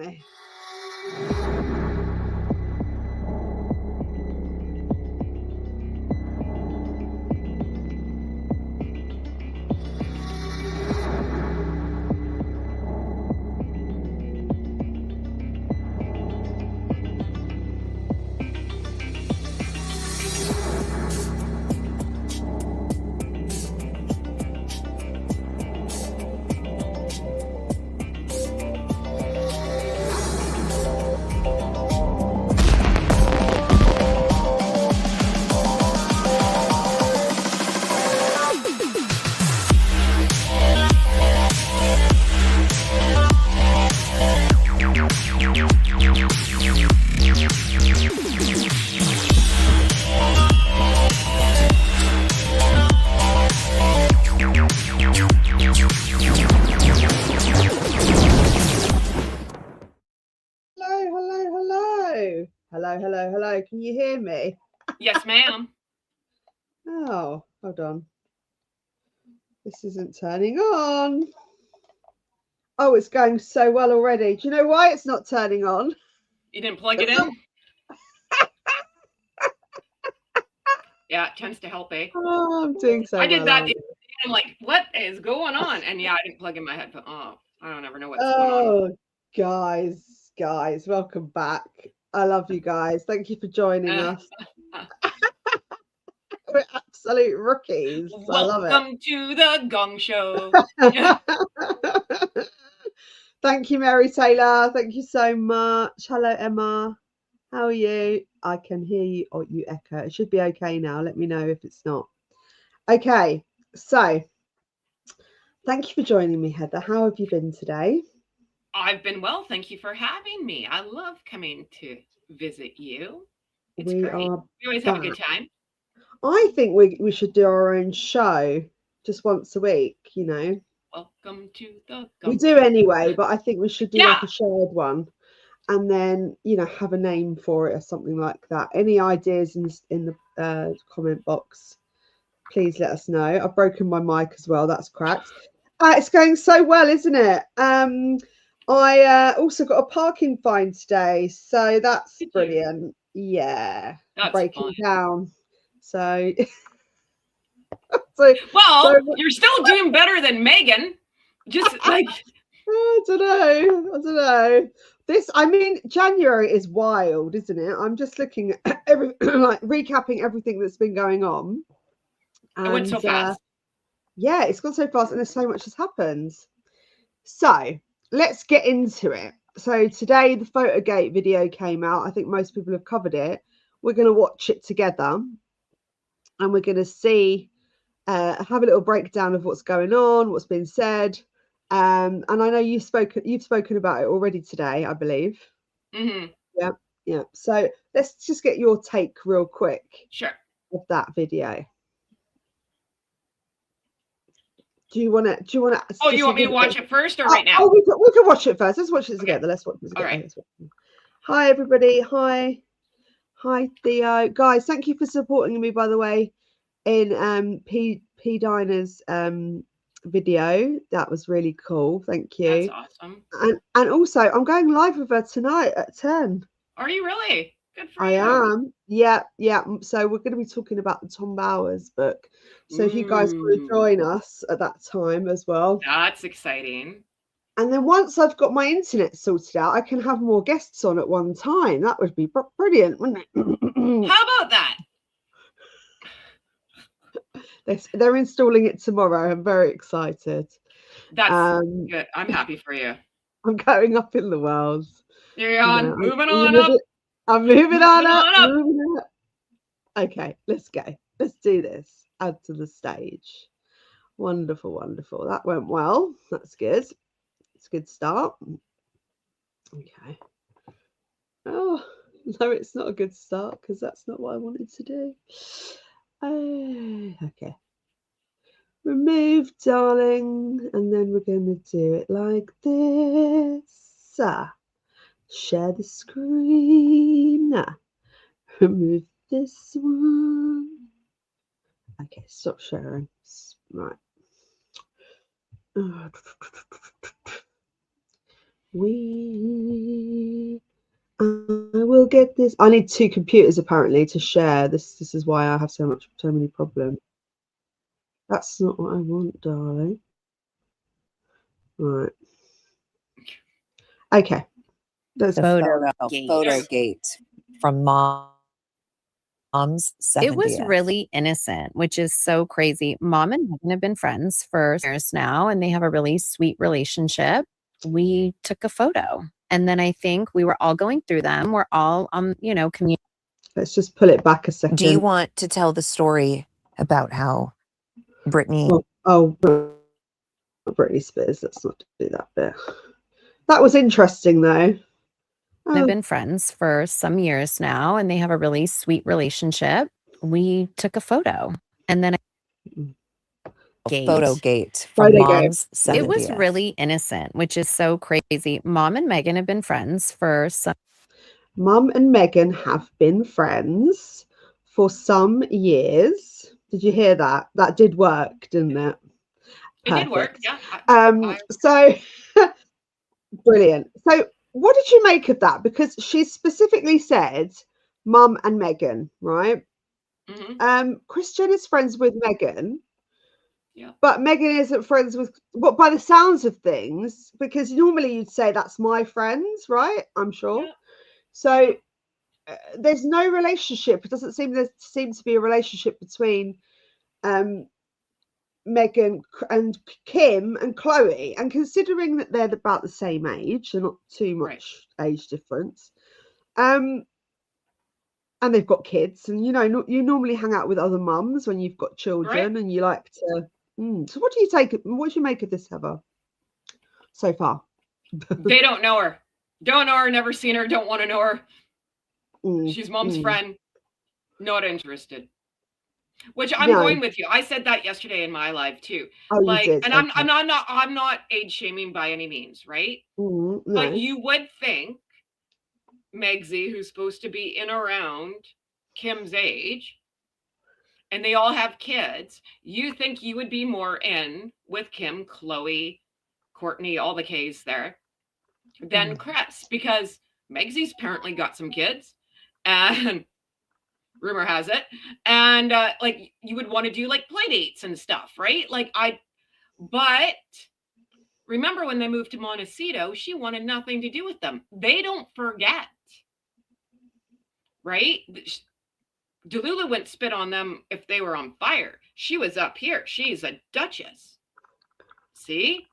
me. Hello. Can you hear me? Yes, ma'am. Oh, hold on. This isn't turning on. Oh, it's going so well already. Do you know why it's not turning on? You didn't plug it in? Yeah, it tends to help, eh? Oh, I'm doing so well. I did that. I'm like, what is going on? And yeah, I didn't plug in my headphone. Oh, I don't ever know what's going on. Guys, welcome back. I love you guys. Thank you for joining us. We're absolute rookies. I love it. Welcome to the Gong Show. Thank you, Mary Taylor. Thank you so much. Hello, Emma. How are you? I can hear you. Oh, you echo. It should be okay now. Let me know if it's not. Okay, so thank you for joining me, Heather. How have you been today? I've been well. Thank you for having me. I love coming to visit you. It's great. We always have a good time. I think we should do our own show just once a week, you know. Welcome to the We do anyway, but I think we should do like a shared one. And then, you know, have a name for it or something like that. Any ideas in the comment box, please let us know. I've broken my mic as well. That's cracked. It's going so well, isn't it? I also got a parking fine today, so that's brilliant. Yeah, that's breaking fun. down. So, you're still doing better than Meghan. Just like I don't know. I mean, January is wild, isn't it? I'm just looking at recapping everything that's been going on. And, it went so fast. Yeah, it's gone so fast, and there's so much has happened. So let's get into it. So today the Photogate video came out. I think most people have covered it. We're going to watch it together, and we're going to see, have a little breakdown of what's going on, what's been said. And I know you've spoken about it already today, I believe. Mm-hmm. Yeah. So let's just get your take real quick. Sure. Of that video. Do you want to? Oh, you want me to watch it first or right now? Oh, we can watch it first. Let's watch it together. Let's watch it together. All right. Hi, everybody. Hi, Theo. Guys, thank you for supporting me, by the way, in P Diner's video. That was really cool. Thank you. That's awesome. And also, I'm going live with her tonight at 10. Are you really? Good for you. I am. Yeah. So we're going to be talking about the Tom Bowers book. So if you guys want to join us at that time as well. That's exciting. And then once I've got my internet sorted out, I can have more guests on at one time. That would be brilliant, wouldn't it? How about that? They're installing it tomorrow. I'm very excited. That's good. I'm happy for you. I'm going up in the world. You're on. Moving on up. I'm moving on up. Okay, let's go. Let's do this. Add to the stage. Wonderful. That went well. That's good. It's a good start. Okay. Oh, no, it's not a good start because that's not what I wanted to do. Okay. Remove, darling. And then we're going to do it like this. Share the screen. Remove this one. Okay, stop sharing. Right. We get this. I need 2 computers apparently to share. This is why I have so many problems. That's not what I want, darling. Right. Okay. There's a Photogate from mom's 70th. It was really innocent, which is so crazy. Mom and Meghan have been friends for years now, and they have a really sweet relationship. We took a photo, and then I think we were all going through them. We're all, communicating. Let's just pull it back a second. Do you want to tell the story about how Britney? Oh, Britney Spears. Let's not do that bit. That was interesting, though. They've been friends for some years now, and they have a really sweet relationship. We took a photo, and then Photogate from mom's 70th. It was really innocent, which is so crazy. Mom and Meghan have been friends for some. Mum and Meghan have been friends for some years. Did you hear that? That did work, didn't it? It did work, yeah. So brilliant. So what did you make of that? Because she specifically said Mum and Meghan, right? Mm-hmm. Kris Jenner's friends with Meghan. Yeah. But Meghan isn't friends with, but by the sounds of things, because normally you'd say that's my friends, right? I'm sure. Yeah. So there's no relationship. It doesn't seem to be a relationship between Meghan and Kim and Khloe. And considering that they're about the same age, they're not too much age difference. And they've got kids, and you normally hang out with other mums when you've got children, and you like to. So what do you make of this, Heather? So far, they don't know her. Don't know her. Never seen her. Don't want to know her. She's mom's friend. Not interested. Which I'm going with you. I said that yesterday in my live too. Oh, you did. And okay. I'm not age shaming by any means, right? No. But you would think Megsy, who's supposed to be in around Kim's age, and they all have kids, you think you would be more in with Kim, Khloe, Courtney, all the K's there, than Kris, because Megsy's apparently got some kids, and rumor has it, and like you would want to do like play dates and stuff, right? But remember when they moved to Montecito, she wanted nothing to do with them. They don't forget, right? Delulu wouldn't spit on them if they were on fire. She was up here. She's a duchess. See?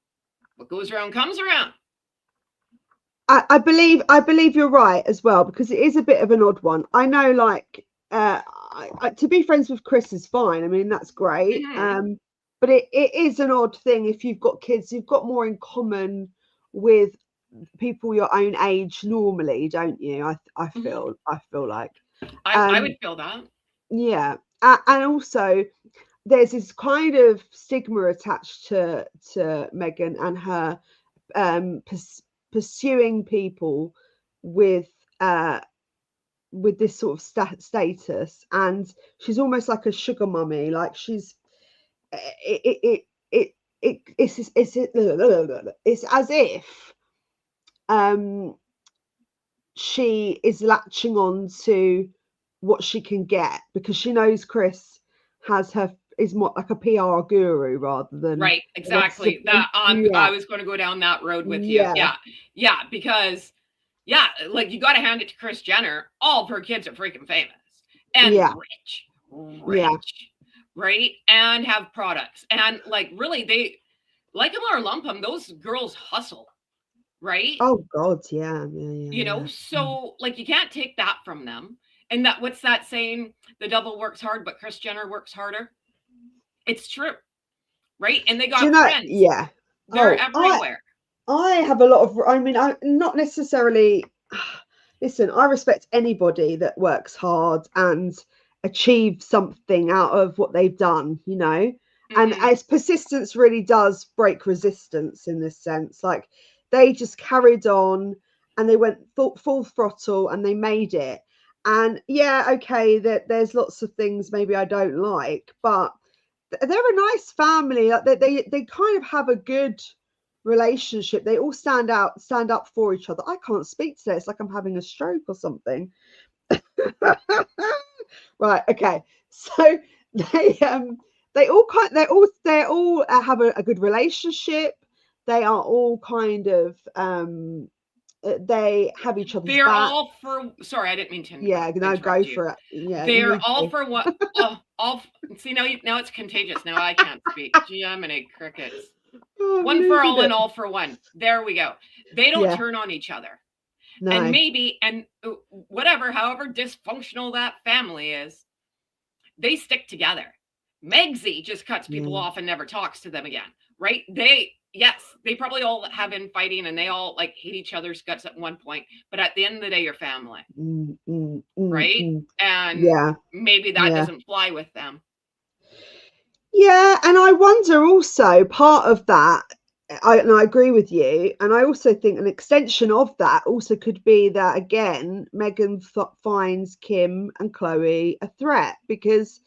What goes around comes around. I believe you're right as well, because it is a bit of an odd one. I know, like, to be friends with Kris is fine. I mean, that's great. Mm-hmm. But it is an odd thing if you've got kids. You've got more in common with people your own age normally, don't you? I feel like I would feel that. Yeah, and also there's this kind of stigma attached to Meghan and her pursuing people with this sort of status, and she's almost like a sugar mummy. Like she's it's as if she is latching on to what she can get, because she knows Kris is more like a PR guru rather than right. Exactly. I was going to go down that road with you. Yeah. Because like you got to hand it to Kris Jenner. All of her kids are freaking famous and rich, right? And have products, and like really, they like them or lump them. Those girls hustle, right? Oh God, yeah. So like you can't take that from them. And what's that saying? The devil works hard, but Kris Jenner works harder. It's true, right? And they got friends. Yeah, they're everywhere. I have a lot of. I mean, I'm not necessarily. Listen, I respect anybody that works hard and achieves something out of what they've done. And as persistence really does break resistance in this sense. Like they just carried on and they went full throttle and they made it. And okay, there's lots of things maybe I don't like, but they're a nice family. Like they kind of have a good relationship. They all stand up for each other. I can't speak today. It's like I'm having a stroke or something. Right, okay. So they all have a good relationship. They are all kind of they have each other's They're back. all for. Sorry, I didn't mean to. Yeah, no, go for it. Yeah, they're all for what? All. See, now it's contagious. Now I can't speak. Jiminy crickets. Oh, One for all and all for one. There we go. They don't turn on each other. No. And maybe, and whatever, however dysfunctional that family is, they stick together. Megzy just cuts people off and never talks to them again, right? Yes, they probably all have infighting and they all like hate each other's guts at one point, but at the end of the day, you're family, right? And maybe that doesn't fly with them. Yeah, and I wonder also, part of that, and I agree with you, and I also think an extension of that also could be that, again, Meghan finds Kim and Khloe a threat, because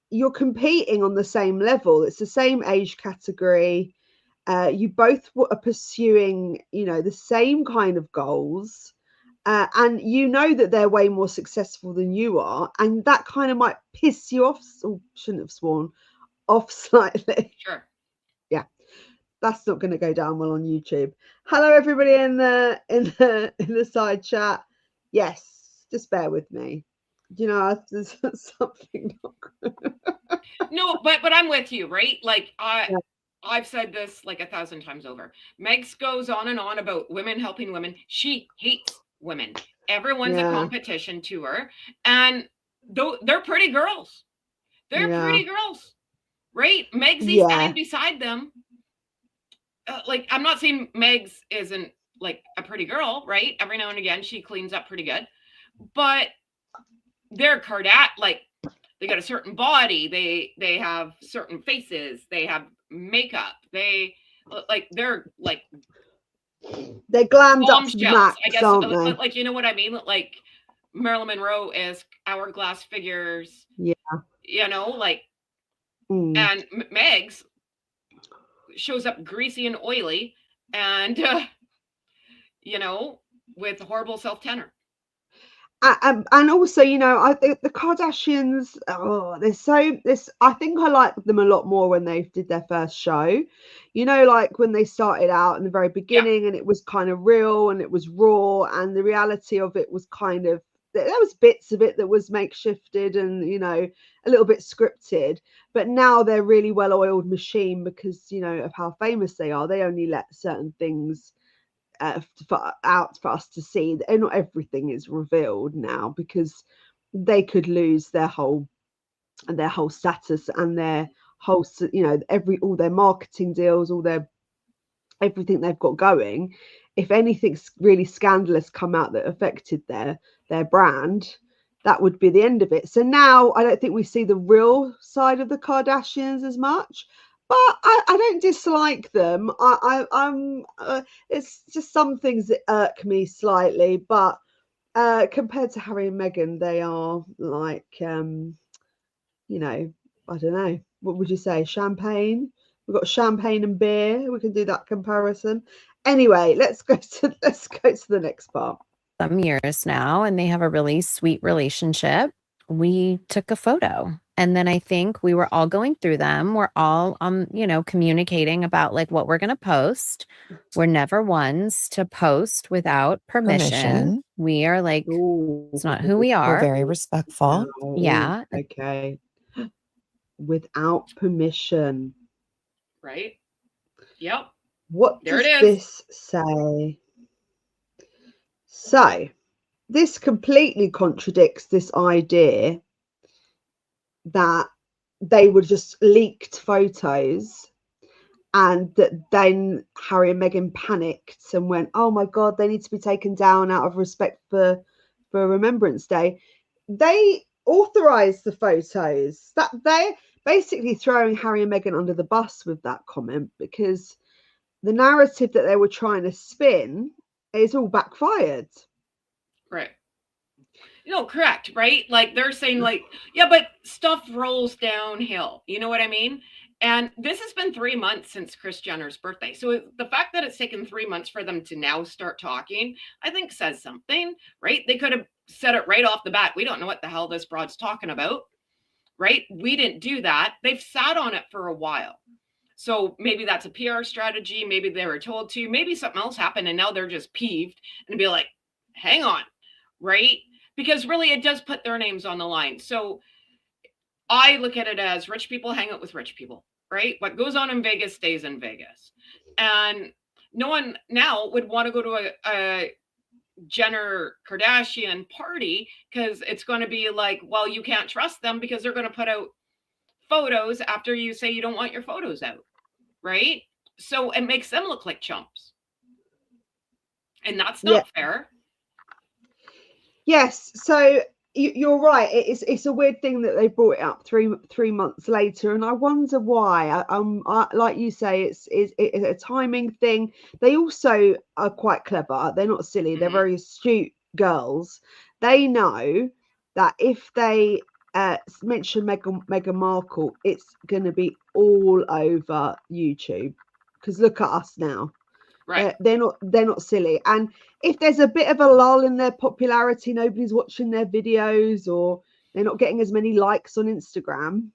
you're competing on the same level. It's the same age category. You both are pursuing, the same kind of goals. And you know that they're way more successful than you are. And that kind of might piss you off, or shouldn't have sworn, off slightly. Sure. Yeah. That's not going to go down well on YouTube. Hello, everybody in the side chat. Yes, just bear with me. There's something not good. No, but I'm with you, right? Like I've said this like 1,000 times over. Megs goes on and on about women helping women. She hates women. Everyone's a competition to her, and they're pretty girls. They're pretty girls, right? Megsy's standing beside them. Like, I'm not saying Megs isn't like a pretty girl, right? Every now and again, she cleans up pretty good, but they're like. They got a certain body. They have certain faces. They have makeup. They're glammed up to the max, I guess. aren't they? Like, you know what I mean? Like Marilyn Monroe-esque hourglass figures. Yeah. And Megs shows up greasy and oily, and with horrible self-tenor. And also, I think the Kardashians, I think I like them a lot more when they did their first show, like when they started out in the very beginning, and it was kind of real and it was raw, and the reality of it was kind of, there was bits of it that was makeshifted and, a little bit scripted, but now they're really well-oiled machine because, of how famous they are. They only let certain things out for us to see, and not everything is revealed now, because they could lose their whole status and their whole, all their marketing deals, all their everything they've got going. If anything really scandalous come out that affected their brand, that would be the end of it. So now I don't think we see the real side of the Kardashians as much. But I don't dislike them. It's just some things that irk me slightly. But compared to Harry and Meghan, they are like, I don't know. What would you say? Champagne? We've got champagne and beer. We can do that comparison. Anyway, let's go to the next part. Some years now, and they have a really sweet relationship. We took a photo. And then I think we were all going through them. We're all, communicating about like what we're going to post. We're never ones to post without permission. We are like, it's not who we are. We're very respectful. Yeah. Okay. Without permission. Right. Yep. What does this say? So this completely contradicts this idea that they were just leaked photos, and that then Harry and Meghan panicked and went, oh my God, they need to be taken down out of respect for Remembrance Day. They authorized the photos. That they're basically throwing Harry and Meghan under the bus with that comment, because the narrative that they were trying to spin is all backfired. Right. Correct, right? Like they're saying like, yeah, but stuff rolls downhill. You know what I mean? And this has been 3 months since Kris Jenner's birthday. So the fact that it's taken 3 months for them to now start talking, I think says something, right? They could have said it right off the bat. We don't know what the hell this broad's talking about, right? We didn't do that. They've sat on it for a while. So maybe that's a PR strategy. Maybe they were told to. Maybe something else happened and now they're just peeved and be like, hang on, right? Because really it does put their names on the line. So I look at it as rich people hang out with rich people, right? What goes on in Vegas stays in Vegas. And no one now would want to go to a Jenner Kardashian party because it's going to be like, well, you can't trust them because they're going to put out photos after you say you don't want your photos out, right? So it makes them look like chumps. And that's not fair. Yes, so you're right. It's a weird thing that they brought it up three months later, and I wonder why. Like you say, it's a timing thing. They also are quite clever. They're not silly. They're very astute girls. They know that if they mention Meghan Markle, it's going to be all over YouTube. Because look at us now. Right. They're not silly. And if there's a bit of a lull in their popularity, nobody's watching their videos, or they're not getting as many likes on Instagram,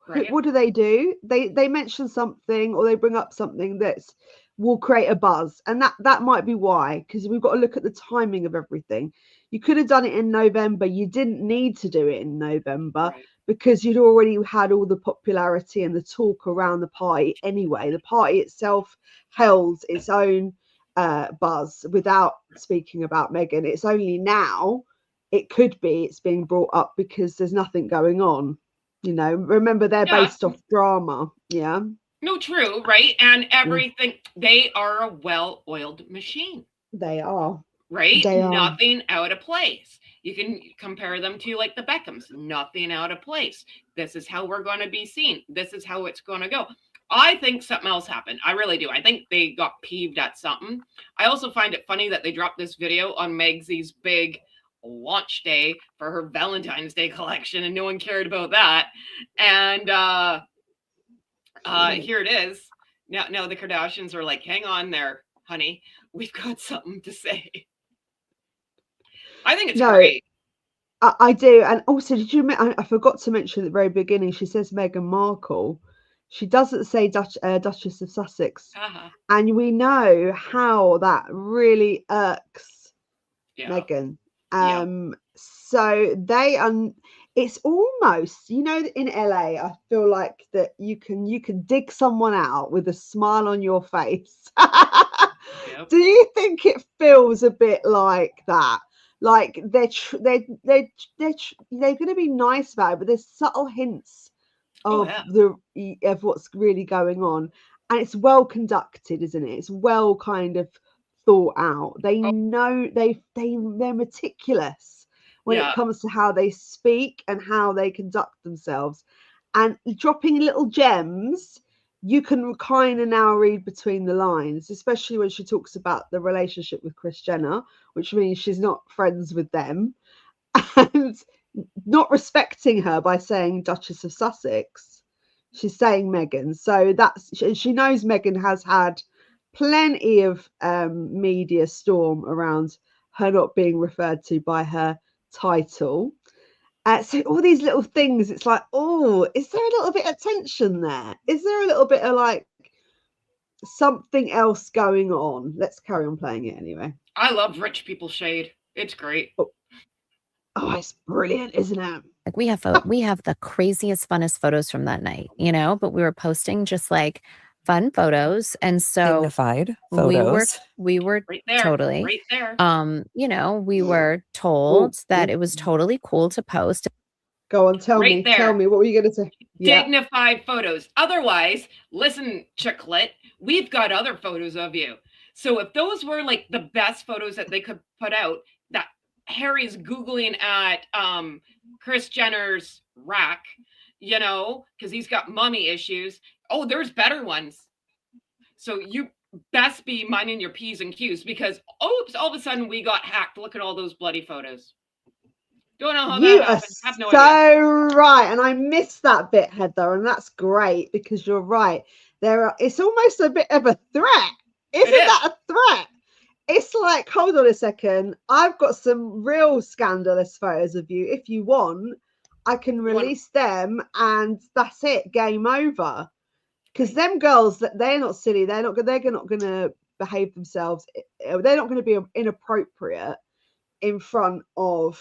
right. What do? They mention something, or they bring up something that's will create a buzz, and that might be why, because we've got to look at the timing of everything. You could have done it in November. You didn't need to do it in November, right, because you'd already had all the popularity and the talk around the party anyway. The party itself held its own buzz without speaking about Meghan. It's only now it's being brought up because there's nothing going on. You know, remember they're based off drama. Yeah. No, true, right? And everything, they are a well-oiled machine. They are. Right? They are. Nothing out of place. You can compare them to like the Beckhams. Nothing out of place. This is how we're going to be seen. This is how it's going to go. I think something else happened. I really do. I think they got peeved at something. I also find it funny that they dropped this video on Megsy's big launch day for her Valentine's Day collection, and no one cared about that. And here it is. Now the Kardashians are like, hang on there, honey. We've got something to say. I think it's great. I do. And also, I forgot to mention at the very beginning, she says Meghan Markle. She doesn't say Duchess of Sussex. And we know how that really irks Meghan. So they it's almost, you know, in LA, I feel like that you can dig someone out with a smile on your face. Do you think it feels a bit like that? Like they're going to be nice about it, but there's subtle hints of what's really going on, and it's well conducted, isn't it? It's well kind of thought out. They know they're meticulous when it comes to how they speak and how they conduct themselves, and dropping little gems. You can kind of now read between the lines, especially when she talks about the relationship with Kris Jenner, which means she's not friends with them, and not respecting her by saying Duchess of Sussex. She's saying Meghan. So she knows Meghan has had plenty of media storm around her not being referred to by her title. So all these little things, it's like, oh, is there a little bit of tension there? Is there a little bit of like something else going on? Let's carry on playing it anyway. I love rich people shade. It's great. Oh, it's brilliant, isn't it? Like we have the craziest, funnest photos from that night, you know, but we were posting just like fun photos, and so dignified photos. We were right there, totally right there. You know, we were told that it was totally cool to post. Go on, tell me what were you going to say? Dignified photos. Otherwise, listen, Chicklet, we've got other photos of you. So if those were like the best photos that they could put out, that Harry's Googling at Kris Jenner's rack, you know, because he's got mommy issues. Oh, there's better ones. So you best be minding your P's and Q's, because oops, all of a sudden we got hacked. Look at all those bloody photos. Don't know how You that are happened. Have no so idea. right, and I missed that bit, Heather, and that's great because you're right. It's almost a bit of a threat. Isn't is. that a threat? It's like, hold on a second, I've got some real scandalous photos of you. If you want, I can release them, and that's it, game over. Because them girls, they're not silly. They're not going to behave themselves. They're not going to be inappropriate in front of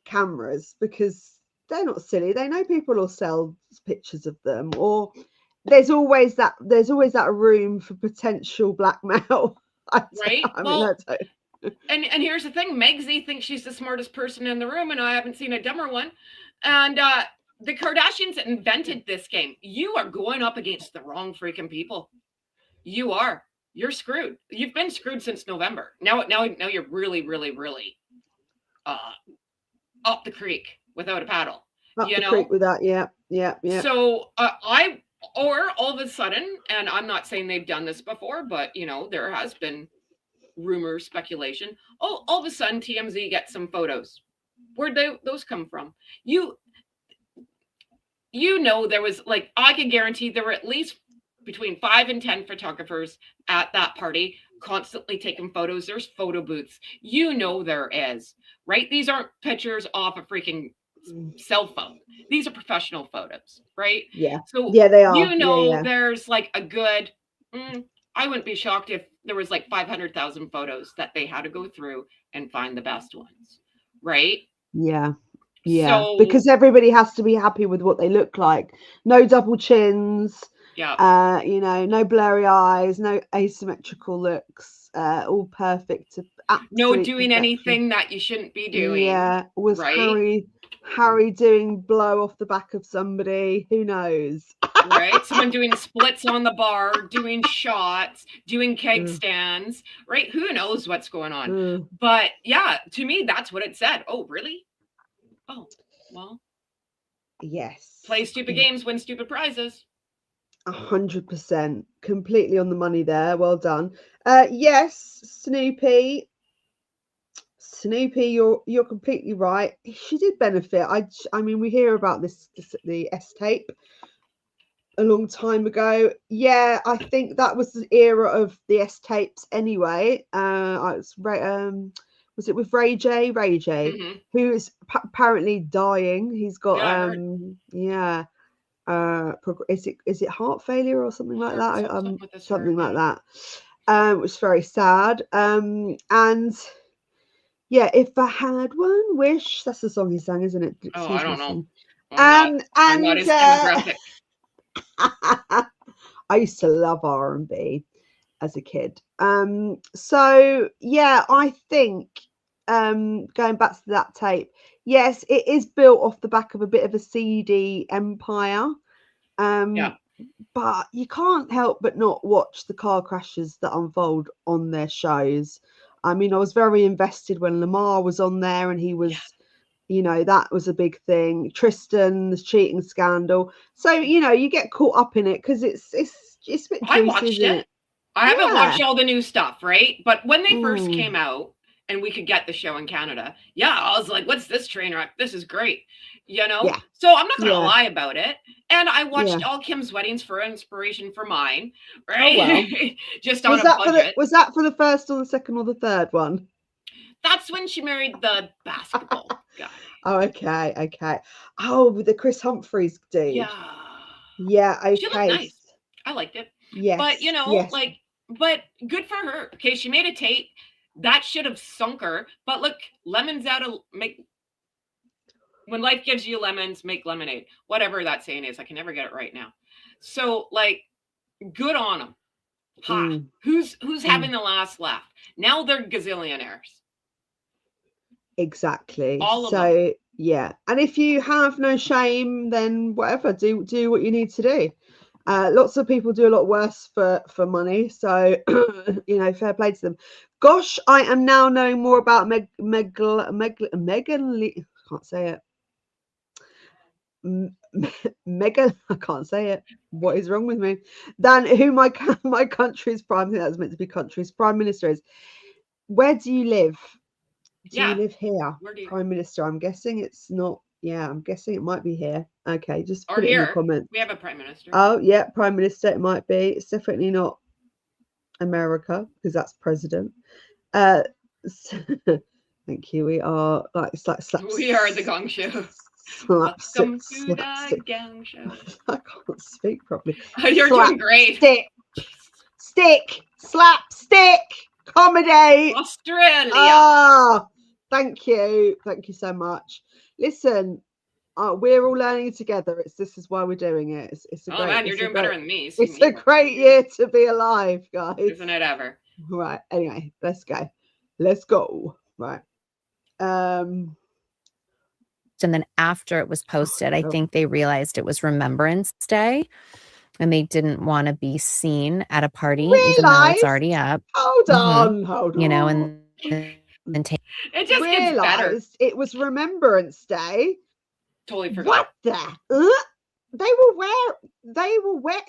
cameras because they're not silly. They know people will sell pictures of them, or there's always that room for potential blackmail. Right? I mean, Well, and here's the thing, Megzy thinks she's the smartest person in the room, and I haven't seen a dumber one. And the Kardashians invented this game. You are going up against the wrong freaking people. You are. You're screwed. You've been screwed since November. Now you're really, really, really up the creek without a paddle. up the creek with that, yeah. So or all of a sudden, and I'm not saying they've done this before, but there has been rumor, speculation. Oh, all of a sudden TMZ gets some photos. Where'd those come from? There was, like, I can guarantee there were at least between 5 and 10 photographers at that party constantly taking photos. There's photo booths. There is, right? These aren't pictures off a freaking cell phone. These are professional photos, right? Yeah. So yeah, they are. There's like a good I wouldn't be shocked if there was like 500,000 photos that they had to go through and find the best ones, right? Yeah. So, because everybody has to be happy with what they look like. No double chins. Yeah. No blurry eyes, no asymmetrical looks. All perfect. No doing anything that you shouldn't be doing. Yeah. Was right? Harry doing blow off the back of somebody? Who knows? Right? Someone doing splits on the bar, doing shots, doing keg stands, right? Who knows what's going on? But yeah, to me, that's what it said. Oh, really? Oh, well. Yes. Play stupid games, win stupid prizes. 100%. Completely on the money there. Well done. Yes, Snoopy, you're completely right. She did benefit. I mean, we hear about the S tape a long time ago. Yeah, I think that was the era of the S tapes anyway. Was it with Ray J? Mm-hmm. Who is apparently dying. He's got is it heart failure or something like that? Something like that. Which is very sad. And yeah, if I had one wish, that's the song he sang, isn't it? Oh, I don't know. I'm not his demographic. I used to love R&B as a kid. So yeah, I think going back to that tape, yes, it is built off the back of a bit of a seedy empire. But you can't help but not watch the car crashes that unfold on their shows. I mean, I was very invested when Lamar was on there, and he was, that was a big thing. Tristan's cheating scandal. So, you get caught up in it because it's a bit juicy, I watched isn't it? I haven't watched all the new stuff, right? But when they first came out and we could get the show in Canada, I was like, what's this train wreck? This is great. Yeah. So I'm not going to lie about it. And I watched all Kim's weddings for inspiration for mine, right? Oh, well. Just on a budget. Was that for the first or the second or the third one? That's when she married the basketball guy. Oh, okay. Oh, with the Chris Humphries dude. Yeah, okay. She looked nice. I liked it. Yes. But, but good for her. Okay, she made a tape. That should have sunk her. But look, lemons when life gives you lemons, make lemonade. Whatever that saying is. I can never get it right now. So, good on them. Ha. Who's having the last laugh? Now they're gazillionaires. Exactly. All of them. Yeah. And if you have no shame, then whatever, do what you need to do. Lots of people do a lot worse for money. So, fair play to them. Gosh, I am now knowing more about Meghan. Can't say it. Meghan, I can't say it. What is wrong with me? Than who my country's prime. I think that's meant to be country's prime minister is. Where do you live? Do you live here? Where do you? Prime Minister. I'm guessing it's not. Yeah, I'm guessing it might be here. Okay, just Or put it in the here. comments. We have a prime minister. Oh, yeah, Prime Minister. It might be. It's definitely not America because that's president. Thank you. We are like it's like slap. We are the Gong Show. Welcome to the Gong Show. I can't speak properly. You're doing great. Stick, slapstick, comedy. Australia. Ah, thank you so much. Listen, we're all learning together. This is why we're doing it. It's a Oh great, man, you're doing better than me. It's a great year to be alive, guys. Isn't it ever? Right. Anyway, let's go. Right. And then after it was posted, I think they realized it was Remembrance Day and they didn't want to be seen at a party, even though it's already up. Hold on. You know, and take it just gets better. It was Remembrance Day. Totally forgot. What the?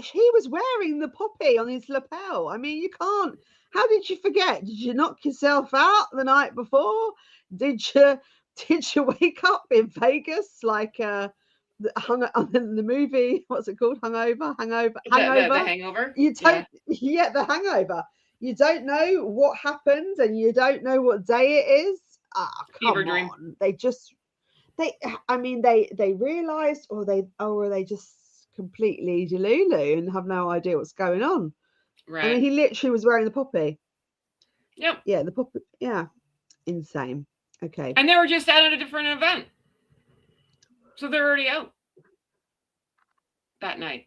He was wearing the poppy on his lapel. I mean, you can't. How did you forget? Did you knock yourself out the night before? Did you wake up in Vegas like hung in the movie? What's it called? Hangover. The Hangover. You don't. Yeah, the Hangover. You don't know what happened, and you don't know what day it is. Ah, come Fever dream. on. They realized, or are they just completely delulu and have no idea what's going on? Right. I mean, he literally was wearing the poppy. Yep. Yeah, the poppy. Yeah, insane. Okay. And they were just at a different event, so they're already out that night.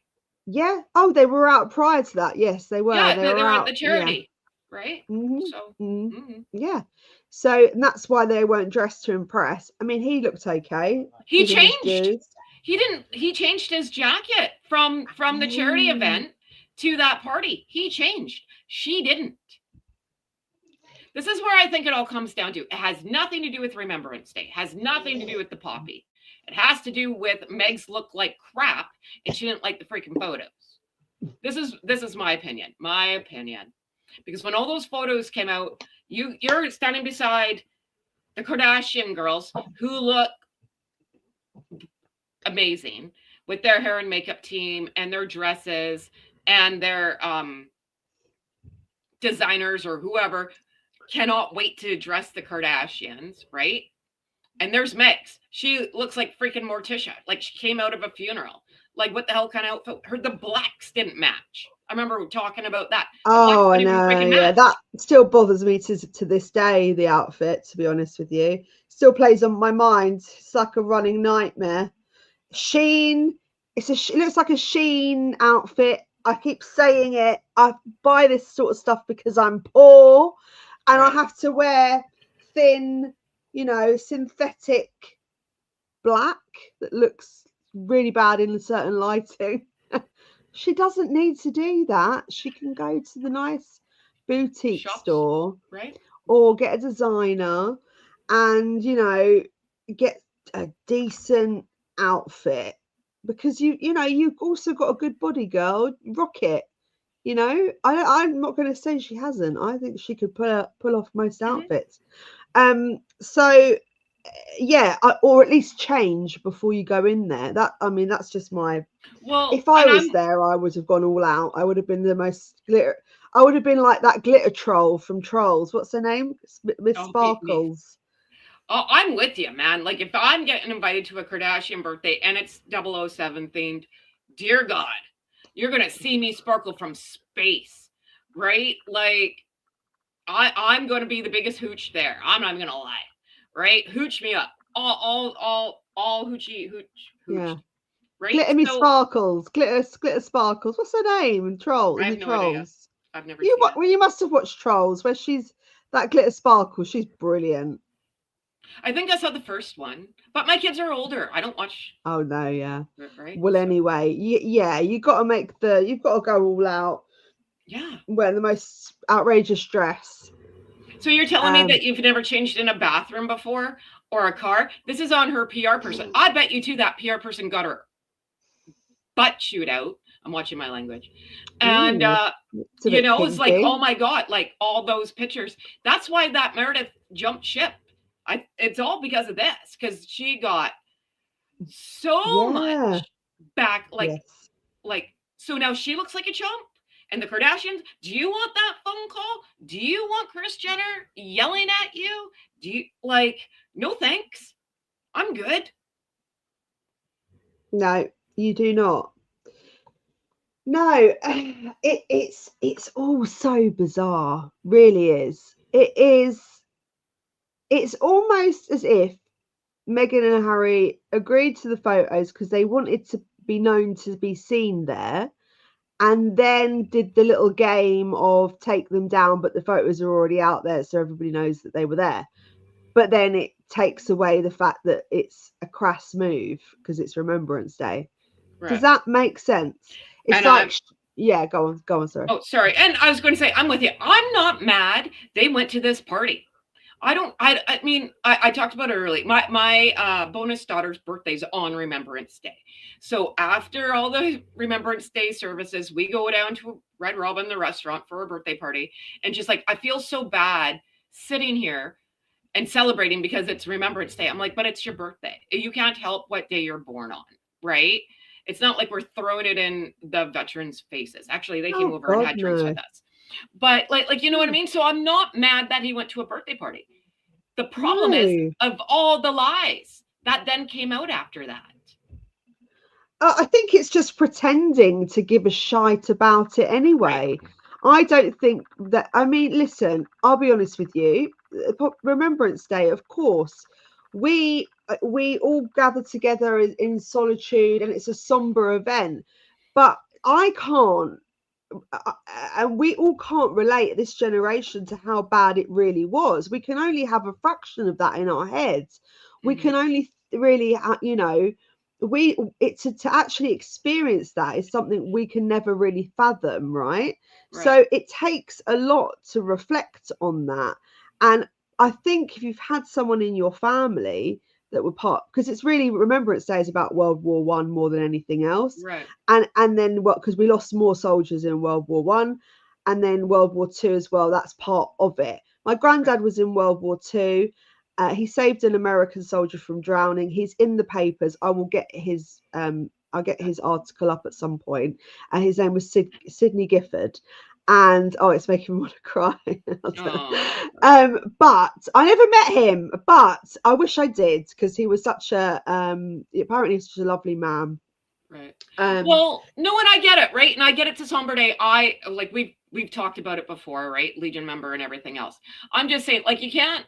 Yeah. Oh, they were out prior to that. Yes, they were. Yeah, they were at out. the charity, right? Mm-hmm. So. Mm-hmm. Yeah. So and that's why they weren't dressed to impress. I mean, he looked okay. He changed. He didn't. He changed his jacket from the charity event to that party. He changed. She didn't. This is where I think it all comes down to. It has nothing to do with Remembrance Day. It has nothing to do with the poppy. It has to do with Meg's look like crap and she didn't like the freaking photos. This is my opinion. Because when all those photos came out, you're standing beside the Kardashian girls who look amazing with their hair and makeup team and their dresses and their designers or whoever cannot wait to dress the Kardashians, right? And there's Meg's. She looks like freaking Morticia, like she came out of a funeral. Like what the hell kind of outfit? The blacks didn't match. I remember talking about that. Oh, I know. Yeah, that still bothers me to this day. The outfit, to be honest with you, still plays on my mind. It's like a running nightmare. Shein. It looks like a Shein outfit. I keep saying it. I buy this sort of stuff because I'm poor, and I have to wear thin, synthetic black that looks really bad in a certain lighting. She doesn't need to do that. She can go to the nice boutique store, right? Or get a designer and, get a decent outfit because you've also got a good body, girl. Rock it. I'm not going to say she hasn't. I think she could pull off most outfits. So yeah, or at least change before you go in there. That's just my. Well, if I was there, I would have gone all out. I would have been the most glitter. I would have been like that glitter troll from Trolls. What's her name? Miss Sparkles. Oh, I'm with you, man. Like if I'm getting invited to a Kardashian birthday and it's 007 themed, dear God, you're gonna see me sparkle from space, right? Like I'm gonna be the biggest hooch there. I'm not gonna lie. Right, hooch me up, all hoochie hooch. Yeah, right. Glitter me sparkles, glitter sparkles. What's her name? Troll. I have no idea. I've never. You must have watched Trolls, where she's that glitter sparkle. She's brilliant. I think I saw the first one, but my kids are older. I don't watch. Oh no, yeah. Right. Well, anyway, you've got to go all out. Yeah. Wear the most outrageous dress. So you're telling me that you've never changed in a bathroom before or a car? This is on her PR person. I bet you too that PR person got her butt chewed out. I'm watching my language. And, it's like, oh my God, like all those pictures. That's why that Meredith jumped ship. It's all because of this, because she got so much back, like, so now she looks like a chump. And the Kardashians, do you want that phone call? Do you want Kris Jenner yelling at you? Do you, like, no thanks. I'm good. No, you do not. No, it's all so bizarre. Really is. It is. It's almost as if Meghan and Harry agreed to the photos because they wanted to be known to be seen there, and then did the little game of take them down, but the photos are already out there, so everybody knows that they were there. But then it takes away the fact that it's a crass move because it's Remembrance Day. Right. Does that make sense? It's and like, yeah, go on, sorry. Oh, sorry. And I was going to say, I'm with you. I'm not mad they went to this party. I mean, I talked about it earlier. My bonus daughter's birthday's on Remembrance Day. So after all the Remembrance Day services, we go down to Red Robin, the restaurant, for a birthday party. And just like, I feel so bad sitting here and celebrating because it's Remembrance Day. I'm like, but it's your birthday. You can't help what day you're born on, right? It's not like we're throwing it in the veterans' faces. Actually, they came over and had drinks with us. But like, you know what I mean? So I'm not mad that he went to a birthday party. The problem is of all the lies that then came out after that. I think it's just pretending to give a shite about it anyway. Right. I don't think that, I mean, listen, I'll be honest with you. Remembrance Day, of course, we all gather together in solitude, and it's a somber event. But I can't, and we all can't relate this generation to how bad it really was. We can only have a fraction of that in our heads. We can only really, you know, to actually experience that is something we can never really fathom, right? So it takes a lot to reflect on that. And I think if you've had someone in your family that were part, because it's really, Remembrance Day is about World War One more than anything else, right? And then what, because we lost more soldiers in World War One, and then World War Two as well. That's part of it. My granddad was in World War Two. He saved an American soldier from drowning. He's in the papers. I will get his I'll get his article up at some point. And his name was Sidney Gifford. And it's making me want to cry. But I never met him, but I wish I did, because he was such a apparently he's such a lovely man. Right. Well, no, and I get it, right? And I get it to Somber Day. I like we've talked about it before, right? Legion member and everything else. I'm just saying, like, you can't.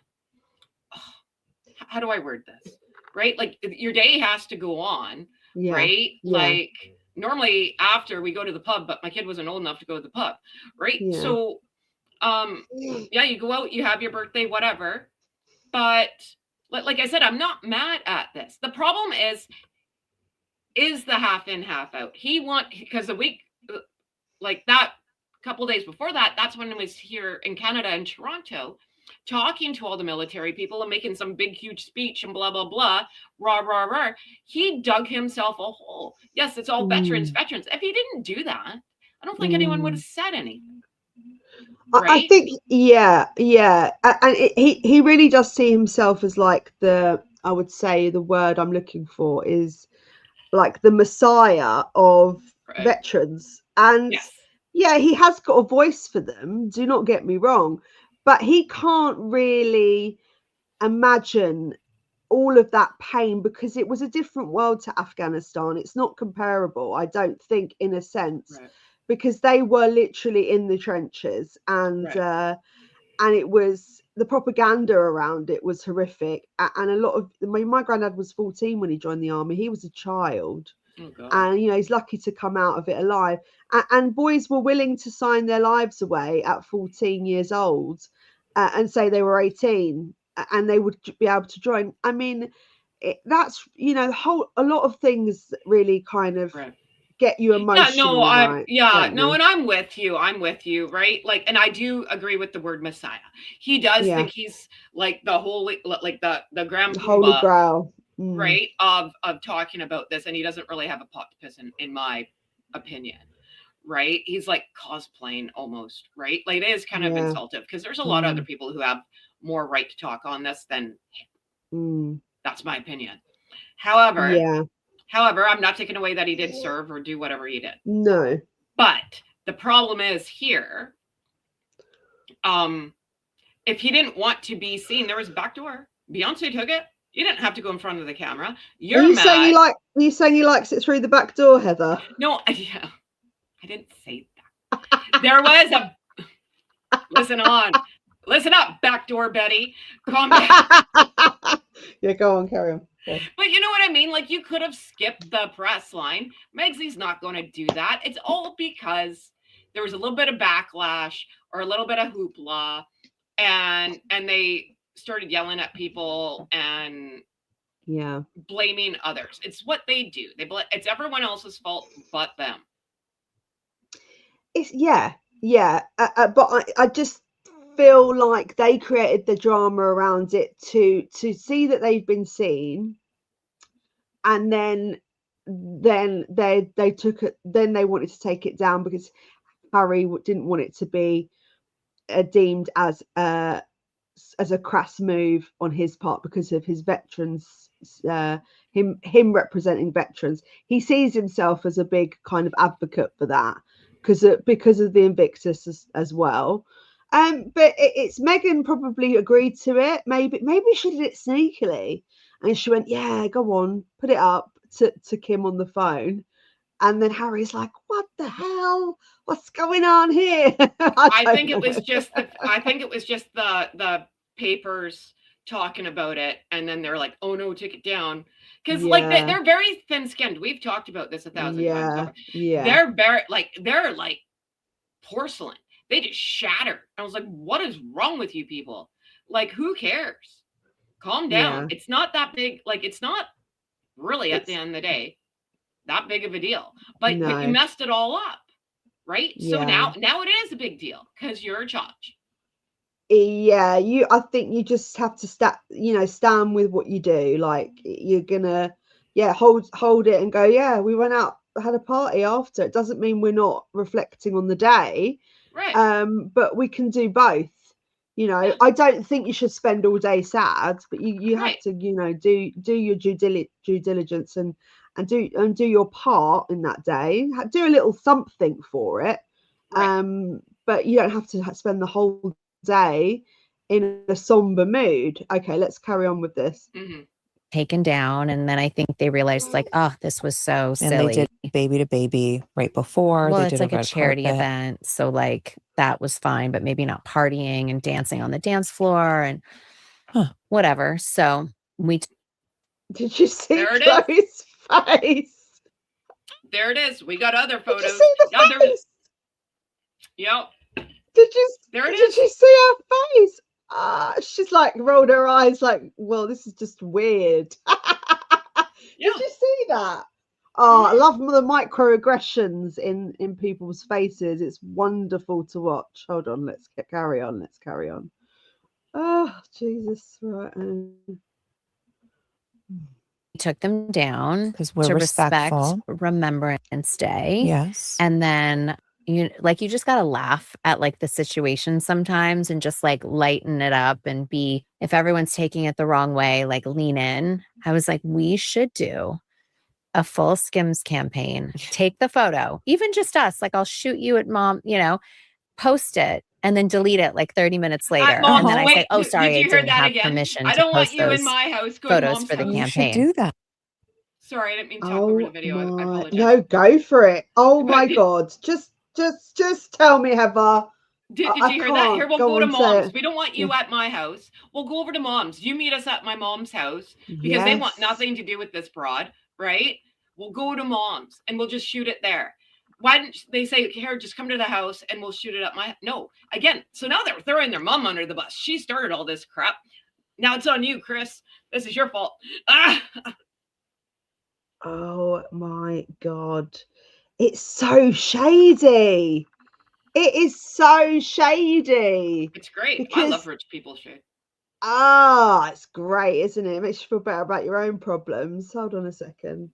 How do I word this? Right? Like, your day has to go on, right? Yeah. Like, normally after we go to the pub, but my kid wasn't old enough to go to the pub, right? Yeah. So, you go out, you have your birthday, whatever. But like I said, I'm not mad at this. The problem is the half in, half out. Because a week, like that, couple days before that, that's when I was here in Canada, in Toronto, talking to all the military people and making some big, huge speech and blah, blah, blah, rah, rah, rah. He dug himself a hole. Yes, it's all veterans. If he didn't do that, I don't think anyone would have said anything. Right? I think, yeah. And he really does see himself as like I would say the word I'm looking for is like the messiah of veterans. And yeah, he has got a voice for them. Do not get me wrong. But he can't really imagine all of that pain, because it was a different world to Afghanistan. It's not comparable, I don't think, in a sense, because they were literally in the trenches, and it was, the propaganda around it was horrific. And a lot of my granddad was 14 when he joined the army. He was a child. And you know, he's lucky to come out of it alive. And boys were willing to sign their lives away at 14 years old and say they were 18 and they would be able to join. I mean, that's, you know, a lot of things really kind of get you emotional. And I'm with you, right? Like, and I do agree with the word messiah. He does think he's like the holy, like the grand holy grail. Right, of talking about this, and he doesn't really have a pot to piss in my opinion, right? He's like cosplaying almost, right? Like, it is kind of insultive, because there's a lot of other people who have more right to talk on this than Mm. that's my opinion. However, Yeah. I'm not taking away that he did serve or do whatever he did. No. But the problem is here, if he didn't want to be seen, there was a back door. Beyonce took it. You didn't have to go in front of the camera. You're mad. Are you saying he likes it through the back door, Heather? No, yeah, I didn't say that. There was a listen up, backdoor Betty. Calm down. Yeah, go on, carry on. Yeah. But you know what I mean? Like, you could have skipped the press line. Megsy's not going to do that. It's all because there was a little bit of backlash or a little bit of hoopla, and they started yelling at people and blaming others. It's what they do. It's everyone else's fault but them. It's but I just feel like they created the drama around it to see that they've been seen, and then they took it. Then they wanted to take it down because Harry didn't want it to be deemed as a crass move on his part because of his veterans, him representing veterans. He sees himself as a big kind of advocate for that because of the Invictus as well. But it's Meghan probably agreed to it. Maybe she did it sneakily, and she went, "Yeah, go on, put it up," to Kim on the phone. And then Harry's like, "What the hell? What's going on here?" I think it was just the papers talking about it, and then they're like, "Oh no, take it down," because like they're very thin-skinned. We've talked about this 1,000 times. Yeah, they're like porcelain. They just shatter. I was like, "What is wrong with you people? Like, who cares? Calm down. It's not that big. Like, it's not really at the end of the day that big of a deal, but you messed it all up, right? So now it is a big deal because you're a judge. I think you just have to stand with what you do. Like, you're gonna hold it and go, yeah, we went out, had a party after. It doesn't mean we're not reflecting on the day, right? But we can do both. I don't think you should spend all day sad, but you have to do your due diligence and do your part in that day. Do a little something for it, but you don't have to spend the whole day in a somber mood. Okay, let's carry on with this. Taken down, and then I think they realized, like, oh, this was so silly. And they did baby to baby right before. Well, they it's did like a charity event, so like that was fine, but maybe not partying and dancing on the dance floor and whatever. So did you see Khloe's face? There it is. We got other photos. Did you see the face? Yep. Did you see her face? She's like rolled her eyes like, well, this is just weird. Did you see that? I love the microaggressions in people's faces. It's wonderful to watch. Hold on, let's carry on. Oh, Jesus. Right. took them down because we're to respectful. respect Remembrance Day. Yes. And then you just got to laugh at like the situation sometimes and just like lighten it up and be, if everyone's taking it the wrong way, like lean in. I was like, we should do a full Skims campaign. Take the photo, even just us. Like, I'll shoot you at mom, post it and then delete it like 30 minutes later. And then I say, oh, sorry, I didn't have permission I don't to want post you those in my house. Go photos for the house. You campaign. should do that. Sorry, I didn't mean to talk over the video. I apologize. No, go for it. Oh my God. Just tell me, Heather. Did you hear that? Here, we'll go to mom's. We don't want you at my house. We'll go over to mom's. You meet us at my mom's house because they want nothing to do with this broad, right? We'll go to mom's and we'll just shoot it there. Why didn't they say, here, just come to the house and we'll shoot it at my... No, again, so now they're throwing their mom under the bus. She started all this crap. Now it's on you, Kris. This is your fault. Oh my God. It's so shady. It is so shady. It's great. I love rich people shade. It's great, isn't it? It makes you feel better about your own problems. Hold on a second.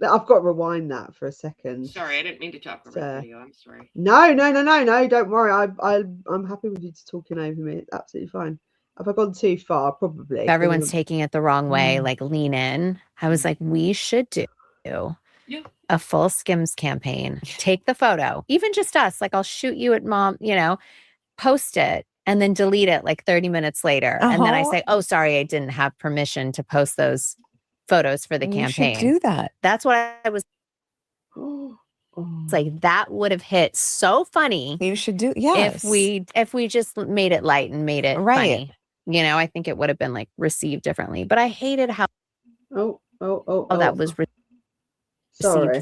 I've got to rewind that for a second. Sorry, I didn't mean to talk over the video. I'm sorry. No. Don't worry. I'm happy with you talking over me. It's absolutely fine. Have I gone too far? Probably. If everyone's taking it the wrong way, like lean in. I was like, we should do a full Skims campaign. Take the photo, even just us. Like, I'll shoot you at mom, post it and then delete it like 30 minutes later. And then I say, oh, sorry, I didn't have permission to post those photos for the campaign. You should do that. That's what I was it's like. That would have hit so funny. You should do, yes. If we just made it light and made it funny. I think it would have been like received differently. But I hated how that was received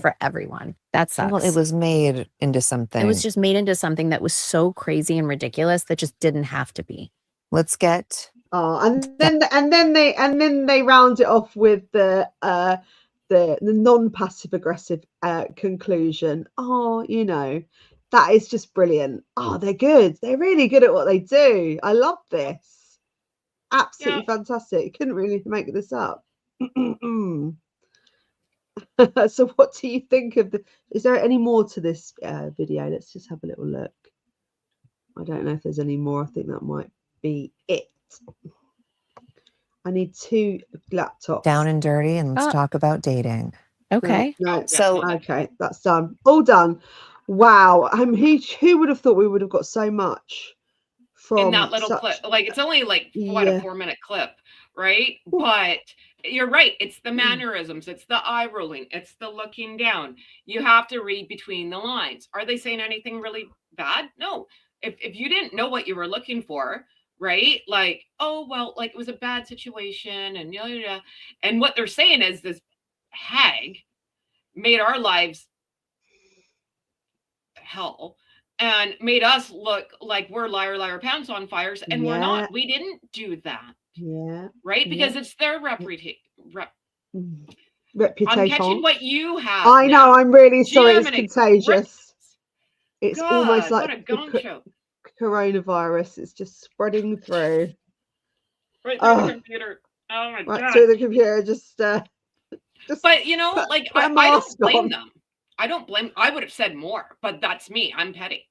for everyone. That sucks. Well, it was made into something. It was just made into something that was so crazy and ridiculous that just didn't have to be. Let's get. And then they round it off with the non-passive aggressive conclusion. That is just brilliant. They're good. They're really good at what they do. I love this. Absolutely fantastic. Couldn't really make this up. So what do you think of is there any more to this video? Let's just have a little look. I don't know if there's any more. I think that might be it. I need 2 laptops. Down and dirty, and let's talk about dating. Okay. No. So okay, that's done. All done. Wow. Who would have thought we would have got so much from in that little clip? Like, it's only like a 4-minute clip, right? Ooh. But you're right. It's the mannerisms. It's the eye rolling. It's the looking down. You have to read between the lines. Are they saying anything really bad? No. If you didn't know what you were looking for, right? Like, oh, well, like it was a bad situation and and what they're saying is this hag made our lives hell and made us look like we're liar, pants on fires, and we're not. We didn't do that. Yeah. Right? Because it's their reputation. I'm catching what you have. I know. I'm really sorry. It's contagious. It's God, almost like what a gong show. Coronavirus. It's just spreading through. Right through the computer. Oh my God. Right through the computer. Just but like I don't blame them. I would have said more, but that's me. I'm petty.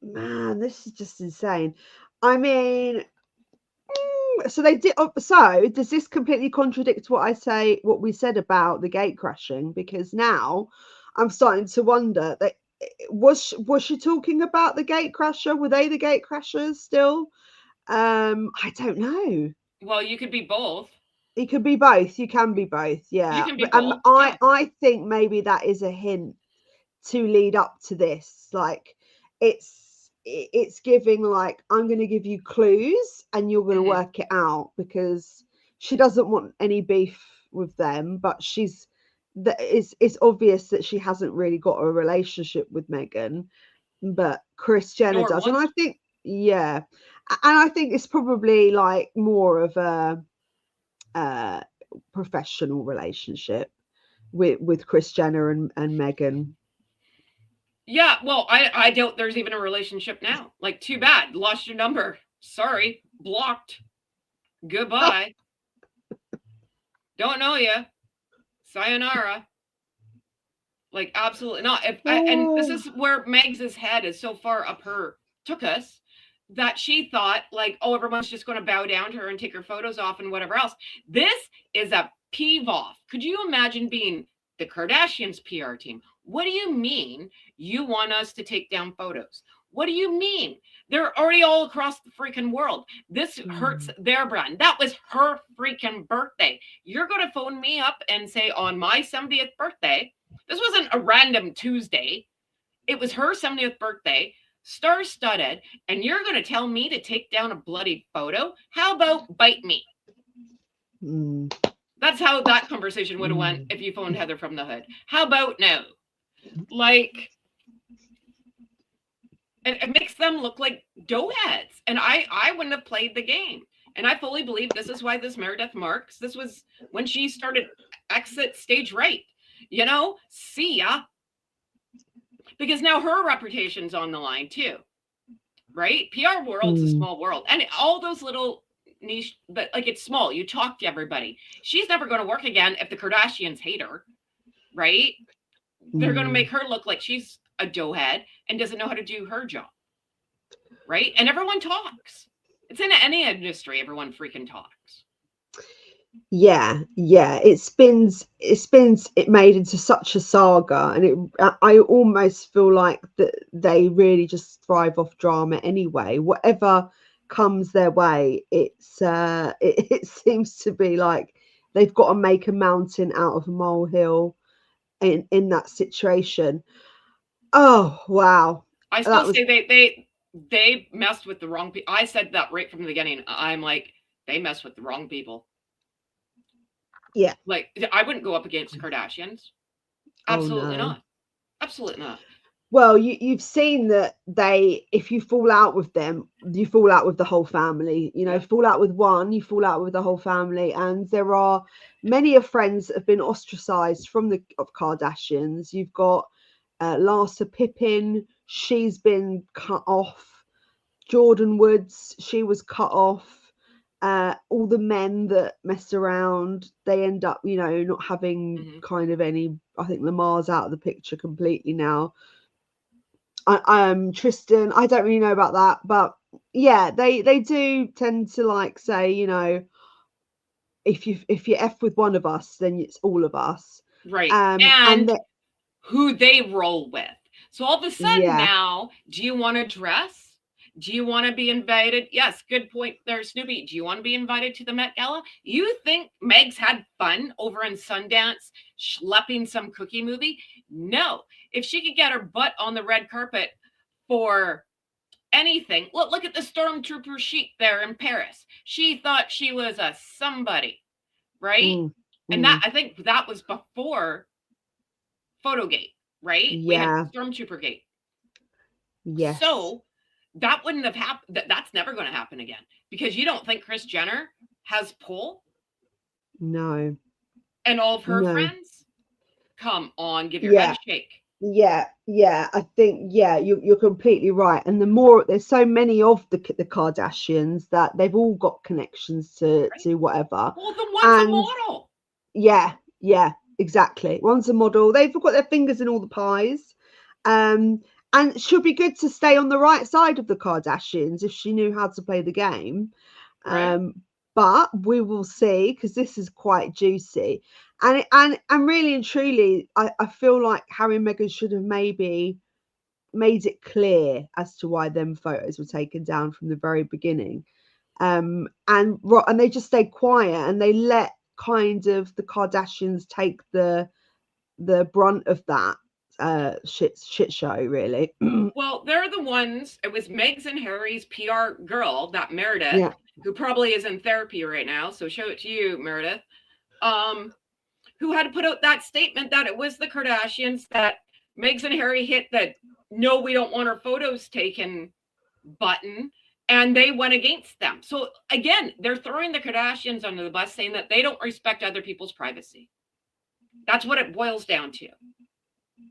Man, this is just insane. I mean, so they did. So does this completely contradict what we said about the gate crashing? Because now I'm starting to wonder that was she talking about the gate crasher? Were they the gate crashers still? I don't know. Well, you could be both. It could be both. You can be both. Yeah. You can be both. I think maybe that is a hint to lead up to this. Like it's giving like, I'm going to give you clues and you're going to work it out, because she doesn't want any beef with them, but it's obvious that she hasn't really got a relationship with Meghan, but Kris Jenner does. And I think, and I think it's probably like more of a professional relationship with Kris Jenner and Meghan. Yeah, well, I doubt there's even a relationship now. Like, too bad, lost your number. Sorry, blocked. Goodbye. Don't know you. Sayonara. Like, absolutely not. And this is where Megs' head is so far up took us, that she thought like, oh, everyone's just going to bow down to her and take her photos off and whatever else. This is a peeve off. Could you imagine being the Kardashians' PR team? What do you mean you want us to take down photos? What do you mean? They're already all across the freaking world. This hurts their brand. That was her freaking birthday. You're going to phone me up and say on my 70th birthday, this wasn't a random Tuesday. It was her 70th birthday, star-studded, and you're going to tell me to take down a bloody photo? How about bite me? That's how that conversation would have went if you phoned Heather from the Hood. How about no? Like, it makes them look like doughheads. And I wouldn't have played the game. And I fully believe this is why this Meredith Marks, this was when she started exit stage right. You know, see ya. Because now her reputation's on the line too. Right? PR world's a small world. And all those little niche, but like it's small. You talk to everybody. She's never going to work again if the Kardashians hate her, right? They're going to make her look like she's a doughhead and doesn't know how to do her job, right? And everyone talks. It's in any industry. Everyone freaking talks. Yeah, it spins it made into such a saga, and I almost feel like that they really just thrive off drama anyway. Whatever comes their way, it's it seems to be like they've got to make a mountain out of a molehill in that situation. Oh wow. I still say they messed with the wrong people. I said that right from the beginning. I'm like, they messed with the wrong people. Yeah. Like, I wouldn't go up against the Kardashians. Absolutely not. Absolutely not. Well, you've seen that if you fall out with them, you fall out with the whole family. You know, fall out with one, you fall out with the whole family. And there are many of friends that have been ostracized from the Kardashians. You've got Larsa Pippen, she's been cut off. Jordan Woods, she was cut off. All the men that mess around, they end up, you know, not having kind of any. I think Lamar's out of the picture completely now. Tristan, I don't really know about that, but yeah, they do tend to like say, you know, if you F with one of us, then it's all of us, right? And who they roll with. So all of a sudden now, do you want to dress? Do you want to be invited? Yes, good point there, Snoopy. Do you want to be invited to the Met Gala? You think Meg's had fun over in Sundance schlepping some cookie movie? No. If she could get her butt on the red carpet for anything, look at the stormtrooper chic there in Paris. She thought she was a somebody, right? And that, I think that was before Photogate, right? Yeah. We had Stormtrooper Gate. Yes. So that wouldn't have happened. That's never going to happen again, because you don't think Kris Jenner has pull? No. And all of her friends? Come on, give your head a shake. Yeah, I think you're completely right. And the more there's so many of the Kardashians that they've all got connections to whatever. Well, the one's a model. Yeah, exactly. One's a model. They've got their fingers in all the pies. And it should be good to stay on the right side of the Kardashians if she knew how to play the game. Right. But we will see, because this is quite juicy. And really and truly, I feel like Harry and Meghan should have maybe made it clear as to why them photos were taken down from the very beginning. And they just stayed quiet, and they let kind of the Kardashians take the brunt of that shit show, really. Well, they're the ones. It was Meg's and Harry's PR girl, that Meredith, who probably is in therapy right now. So show it to you, Meredith. Who had to put out that statement that it was the Kardashians, that Meg's and Harry hit the no, we don't want our photos taken button, and they went against them. So again, they're throwing the Kardashians under the bus, saying that they don't respect other people's privacy. That's what it boils down to.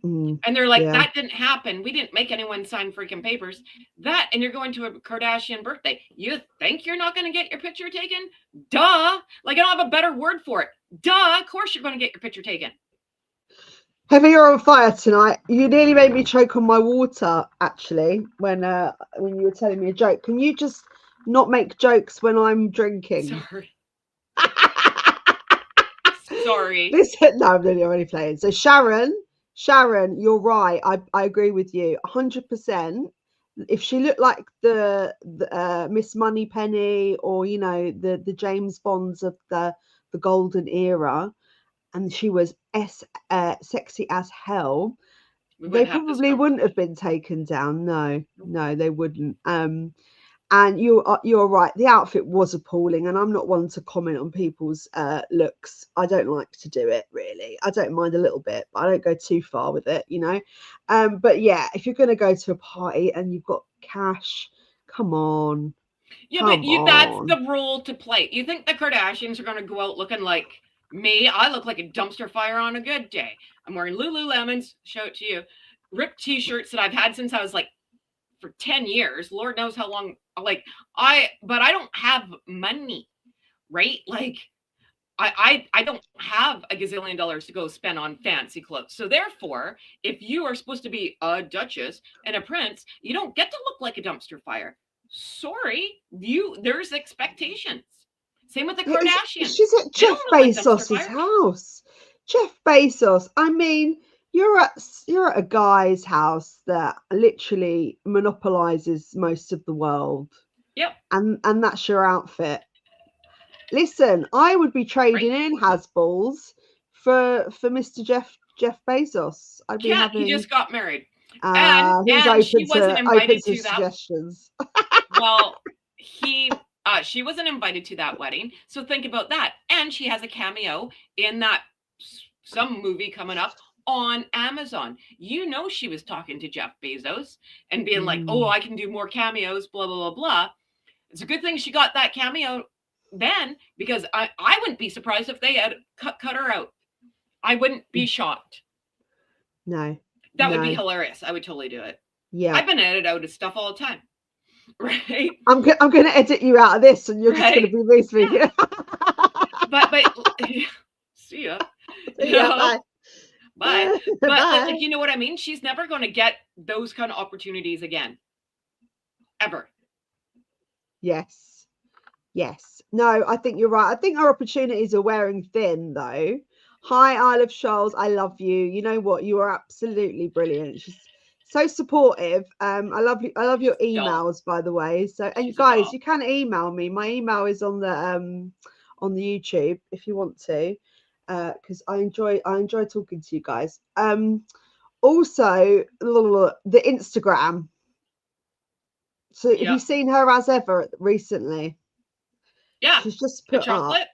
And they're like, that didn't happen. We didn't make anyone sign freaking papers. That, and you're going to a Kardashian birthday. You think you're not going to get your picture taken? Duh. Like, I don't have a better word for it. Duh. Of course you're going to get your picture taken. Heavy, you're on fire tonight. You nearly made me choke on my water, actually, when you were telling me a joke. Can you just not make jokes when I'm drinking? Sorry. Sorry. Listen, no, I'm only playing. So Sharon, you're right. I agree with you 100%. If she looked like the Miss Moneypenny, or you know, the James Bonds of the golden era, and she was sexy as hell, they probably wouldn't have been taken down. No, they wouldn't. And you're right. The outfit was appalling, and I'm not one to comment on people's looks. I don't like to do it, really. I don't mind a little bit, but I don't go too far with it, you know. But yeah, if you're going to go to a party and you've got cash, come on. Yeah, but that's the role to play. You think the Kardashians are going to go out looking like me? I look like a dumpster fire on a good day. I'm wearing Lululemons. Show it to you. Ripped t-shirts that I've had since I was like for 10 years. Lord knows how long Like but I don't have money, right? Like I don't have a gazillion dollars to go spend on fancy clothes. So therefore, if you are supposed to be a duchess and a prince, you don't get to look like a dumpster fire. Sorry, there's expectations. Same with the Kardashians. She's at They don't Jeff look like dumpster Bezos's fires. house. Jeff Bezos. I mean, you're at a guy's house that literally monopolizes most of the world. Yep. And that's your outfit. Listen, I would be trading in Hasballs for Mr. Jeff Bezos. I'd be having. He just got married. And she wasn't invited to that. Suggestions. Well, she wasn't invited to that wedding. So think about that. And she has a cameo in some movie coming up on Amazon. You know, she was talking to Jeff Bezos and being like, oh, I can do more cameos, blah, blah, blah, blah. It's a good thing she got that cameo then, because I wouldn't be surprised if they had cut her out. I wouldn't be shocked. No. That would be hilarious. I would totally do it. Yeah. I've been edited out of stuff all the time. Right? I'm going to edit you out of this and you're just going to be me speaking. Yeah. but see ya. Bye. Bye. But Bye. like, you know what I mean? She's never going to get those kind of opportunities again. Ever. Yes. No, I think you're right. I think our opportunities are wearing thin, though. Hi, Isle of Shoals. I love you. You know what? You are absolutely brilliant. She's so supportive. I love you. I love your emails, by the way. So, and guys, you can email me. My email is on the YouTube if you want to, because I enjoy talking to you guys. Also, the Instagram. So, have you seen her as ever recently? Yeah, she's just put chocolate. Up.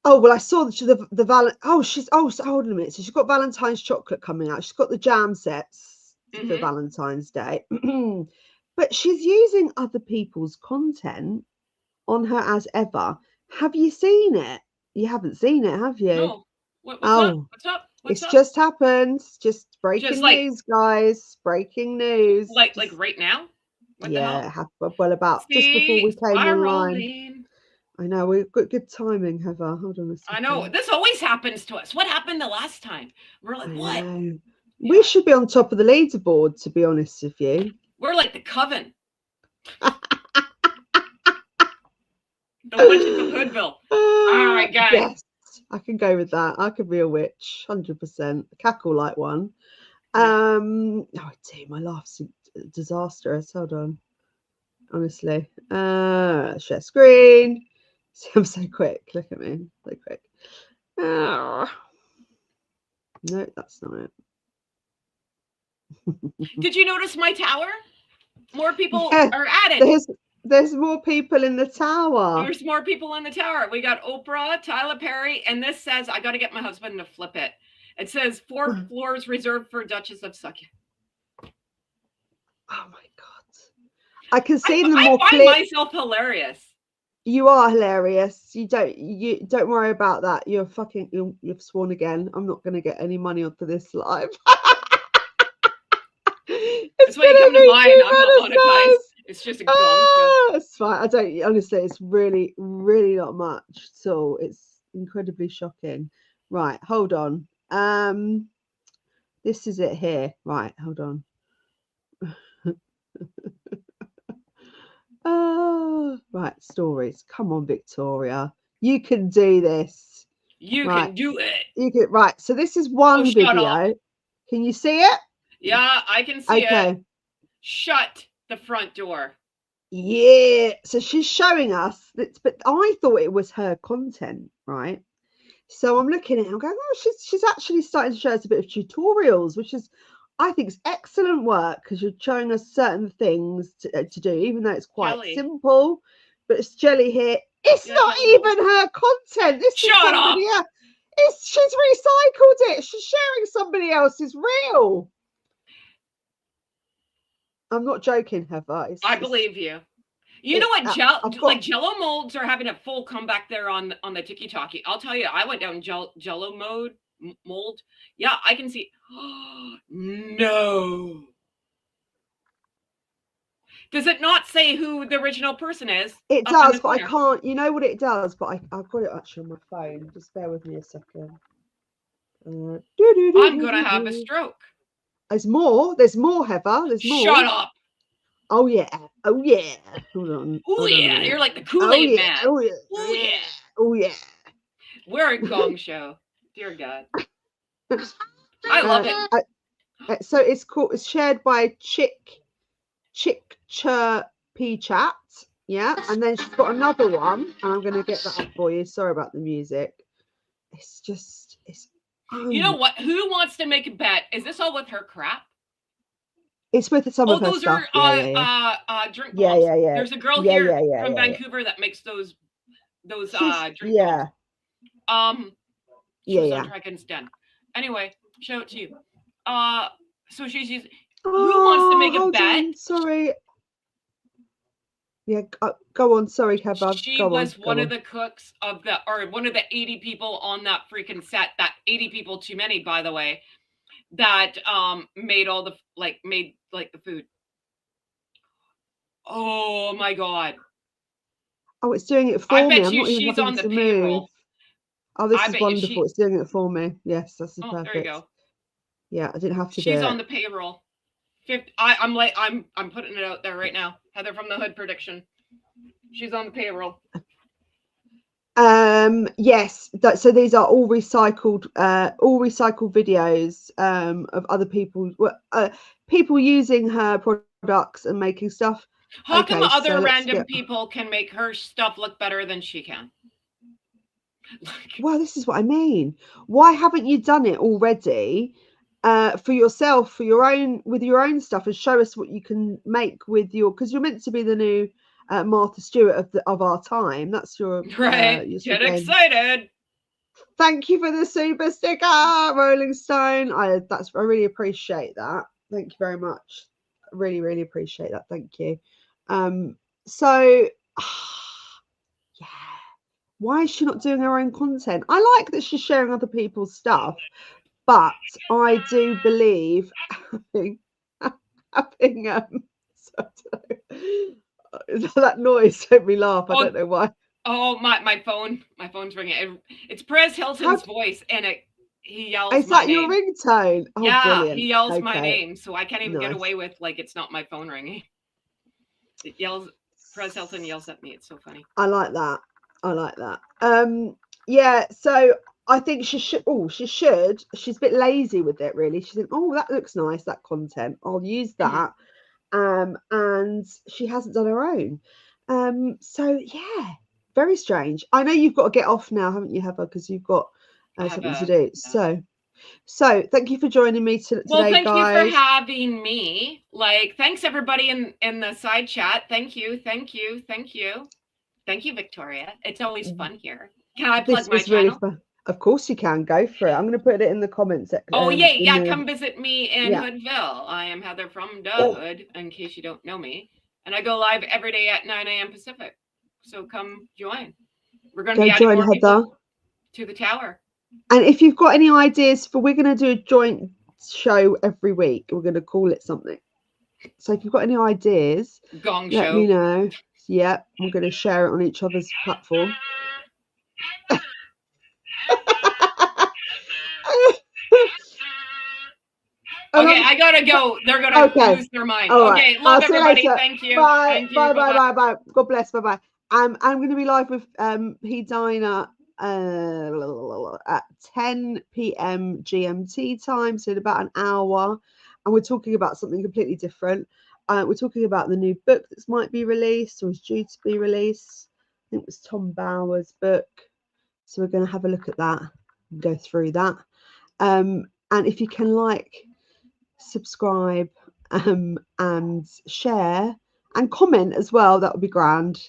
Oh well, I saw the so hold on a minute. So she's got Valentine's chocolate coming out. She's got the jam sets for Valentine's Day, but she's using other people's content on her as ever. Have you seen it? You haven't seen it, have you? No. What's up? It's just happened. Just breaking news, guys. Breaking news. Like right now? What the hell? Well, about just before we came online. I know, we've got good timing, Heather. Hold on a second. I know. This always happens to us. What happened the last time? We're like, what? Yeah. We should be on top of the leaderboard, to be honest with you. We're like the coven. The witches of Hoodville. All right, guys. Yes, I can go with that. I could be a witch, 100%. Cackle like one. Oh dear, my laugh's disastrous. Hold on. Honestly. Share screen. See, I'm so quick. Look at me. So quick. No, that's not it. Did you notice my tower? More people are added. There's more people in the tower. There's more people in the tower. We got Oprah, Tyler Perry, and this says, I got to get my husband to flip it. It says 4 floors reserved for Duchess of Sussex. Oh my God. I can see them more clear. I find myself hilarious. You are hilarious. You don't worry about that. You've sworn again. I'm not going to get any money for this live. That's why you come to mine. I'm not monetized. It's just a gong show. It's fine. Honestly, it's really, really not much at all. It's incredibly shocking. Right, hold on. This is it here. Right, hold on. Right, stories. Come on, Victoria. You can do this. You can do it. You can. Right, so this is one video. Can you see it? Yeah, I can see it. Shut the front door. Yeah. So she's showing us that, but I thought it was her content, right? So I'm looking at it, I'm going, oh, she's actually starting to show us a bit of tutorials, which is, I think, is excellent work, because you're showing us certain things to do, even though it's quite simple. But it's Jelly here. It's not even her content. This is somebody else. She's recycled it. She's sharing somebody else's reel. I'm not joking, Heather. I believe you. You know what? Jello molds are having a full comeback there on the TikTok. I'll tell you, I went down Jello mold. Yeah, I can see. No. Does it not say who the original person is? It up in does, the but I corner? can't. You know what it does, but I've got it actually on my phone. Just bear with me a second. I'm gonna have a stroke. There's more. There's more, Heather. There's more. Shut up. Oh yeah. Oh yeah. Hold on. Oh Hold on a yeah, minute. you're like the Oh Kool-Aid yeah. man. Oh yeah. Oh yeah. Oh yeah. We're a gong show. Dear God. I love it. So it's called. It's shared by Chick P Chat. Yeah, and then she's got another one, and I'm gonna get that up for you. Sorry about the music. It's just You know what? Who wants to make a bet? Is this all with her crap? It's with some of her those stuff. Drink Yeah, bombs. yeah, yeah. There's a girl Yeah, here yeah, yeah, from yeah, yeah. Vancouver that makes those drink yeah. bombs. She Yeah, was yeah. on Dragon's Den. Anyway, shout out to you. So she's using. Oh, Who wants to make a hold bet? on, sorry. Yeah, go on. Sorry, Heather. She was one of the cooks of the, or one of the 80 people on that freaking set. That 80 people too many, by the way. That made all the made the food. Oh my God. Oh, it's doing it for I me. bet I'm you not even she's having on the to payroll. move. Oh, this I is bet you wonderful. It's doing it for me. Yes, that's perfect. There you go. Yeah, I didn't have to do She's it. on the payroll. I'm putting it out there right now. Heather from the Hood prediction. She's on the payroll. Yes, so these are all recycled videos of other people using her products and making stuff. How come other random people can make her stuff look better than she can? Well, this is what I mean. Why haven't you done it already for yourself, with your own stuff, and show us what you can make with your, because you're meant to be the new Martha Stewart of our time. That's your right. Get excited. Thank you for the super sticker, Rolling Stone. I really appreciate that. Thank you very much. Really, really appreciate that. Thank you. So yeah, why is she not doing her own content? I like that she's sharing other people's stuff, but I do believe having that noise made me laugh. I don't know why. Oh, my phone's ringing. It's Perez Hilton's voice, and he yells. Is that your ringtone? Oh, yeah, brilliant. He yells my name, so I can't even get away with it's not my phone ringing. It yells. Perez Hilton yells at me. It's so funny. I like that. Yeah. So I think she should. Oh, she should. She's a bit lazy with it, really. She's like, oh, that looks nice. That content. I'll use that. And she hasn't done her own. So yeah. Very strange. I know you've got to get off now, haven't you, Heather? Because you've got something to do. Yeah. So thank you for joining me today, well, thank guys. you for having me. Thanks everybody in the side chat. Thank you, Victoria. It's always fun here. Can I plug my channel? Really fun. Of course you can. Go for it. I'm going to put it in the comments section. Oh yeah. Come visit me in Hoodville. I am Heather from the Hood, in case you don't know me, and I go live every day at 9 a.m. Pacific. So come join. We're going to be adding more people to the tower. And if you've got any ideas we're going to do a joint show every week. We're going to call it something. So if you've got any ideas, let me know. Yeah, we're going to share it on each other's platform. Okay, I gotta go. They're gonna lose their mind. Okay, love everybody. Thank you. Bye. Bye. God bless. Bye. I'm going to be live with Hedina at 10 p.m. GMT time, so in about an hour, and we're talking about something completely different. We're talking about the new book that might be released or is due to be released. I think it was Tom Bower's book, so we're going to have a look at that and go through that. And if you can subscribe and share and comment as well, that would be grand.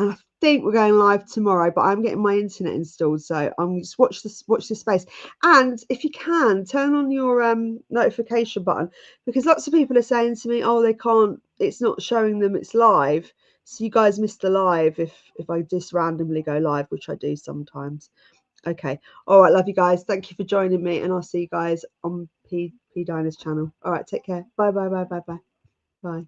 And I think we're going live tomorrow, but I'm getting my internet installed, so I'm just watch this space. And if you can, turn on your notification button, because lots of people are saying to me, oh, they can't, it's not showing them it's live. So you guys missed the live if I just randomly go live, which I do sometimes. Okay. All right, love you guys. Thank you for joining me, and I'll see you guys on P Diner's channel. All right, take care. Bye. Bye.